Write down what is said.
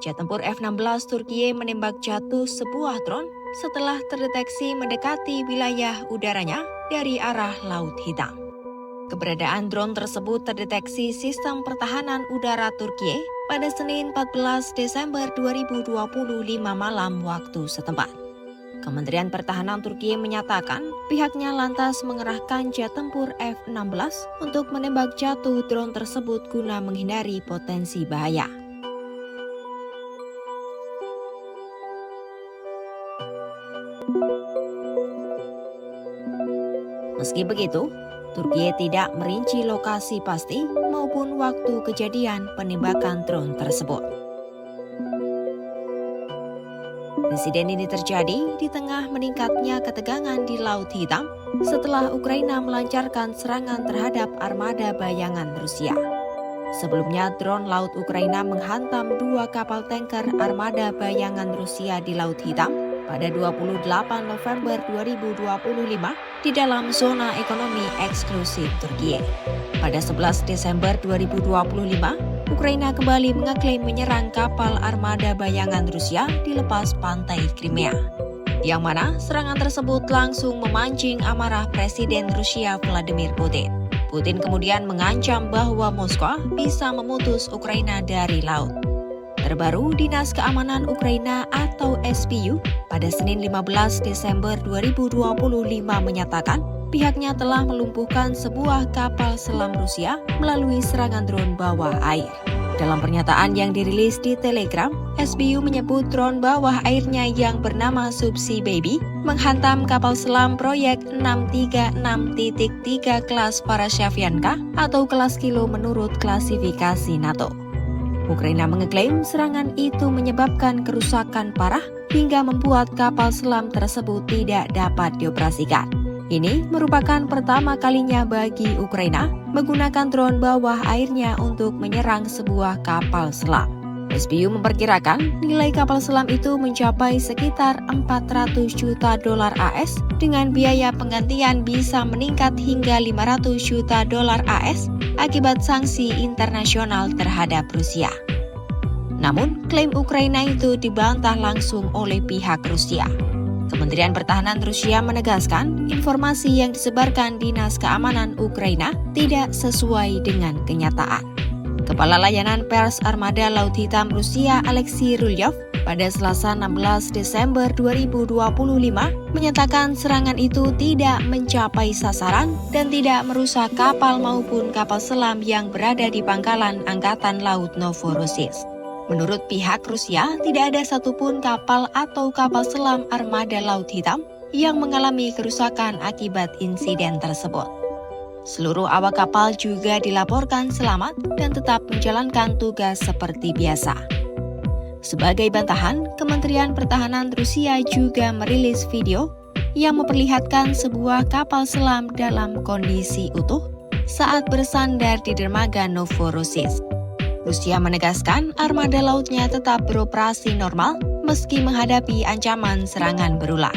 jet tempur F-16 Turkiye menembak jatuh sebuah drone setelah terdeteksi mendekati wilayah udaranya dari arah Laut Hitam. Keberadaan drone tersebut terdeteksi sistem pertahanan udara Turkiye pada Senin 14 Desember 2025 malam waktu setempat. Kementerian Pertahanan Turkiye menyatakan pihaknya lantas mengerahkan jet tempur F-16 untuk menembak jatuh drone tersebut guna menghindari potensi bahaya. Meski begitu, Turkiye tidak merinci lokasi pasti maupun waktu kejadian penembakan drone tersebut. Insiden ini terjadi di tengah meningkatnya ketegangan di Laut Hitam setelah Ukraina melancarkan serangan terhadap armada bayangan Rusia. Sebelumnya, drone laut Ukraina menghantam 2 kapal tanker armada bayangan Rusia di Laut Hitam pada 28 November 2025 di dalam zona ekonomi eksklusif Turkiye. Pada 11 Desember 2025, Ukraina kembali mengeklaim menyerang kapal armada bayangan Rusia di lepas pantai Crimea, yang mana serangan tersebut langsung memancing amarah Presiden Rusia Vladimir Putin. Putin kemudian mengancam bahwa Moskow bisa memutus Ukraina dari laut. Terbaru, Dinas Keamanan Ukraina atau SBU pada Senin 15 Desember 2025 menyatakan pihaknya telah melumpuhkan sebuah kapal selam Rusia melalui serangan drone bawah air. Dalam pernyataan yang dirilis di Telegram, SBU menyebut drone bawah airnya yang bernama Subsea Baby menghantam kapal selam proyek 636.3 kelas Parashavyanka atau kelas kilo menurut klasifikasi NATO. Ukraina mengeklaim serangan itu menyebabkan kerusakan parah hingga membuat kapal selam tersebut tidak dapat dioperasikan. Ini merupakan pertama kalinya bagi Ukraina menggunakan drone bawah airnya untuk menyerang sebuah kapal selam. SBU memperkirakan nilai kapal selam itu mencapai sekitar $400 juta AS dengan biaya penggantian bisa meningkat hingga $500 juta AS akibat sanksi internasional terhadap Rusia. Namun, klaim Ukraina itu dibantah langsung oleh pihak Rusia. Kementerian Pertahanan Rusia menegaskan informasi yang disebarkan Dinas Keamanan Ukraina tidak sesuai dengan kenyataan. Kepala Layanan Pers Armada Laut Hitam Rusia Alexei Rylev pada Selasa 16 Desember 2025 menyatakan serangan itu tidak mencapai sasaran dan tidak merusak kapal maupun kapal selam yang berada di pangkalan Angkatan Laut Novorossiysk. Menurut pihak Rusia, tidak ada satupun kapal atau kapal selam armada Laut Hitam yang mengalami kerusakan akibat insiden tersebut. Seluruh awak kapal juga dilaporkan selamat dan tetap menjalankan tugas seperti biasa. Sebagai bantahan, Kementerian Pertahanan Rusia juga merilis video yang memperlihatkan sebuah kapal selam dalam kondisi utuh saat bersandar di dermaga Novorossiysk. Rusia menegaskan armada lautnya tetap beroperasi normal meski menghadapi ancaman serangan berulang.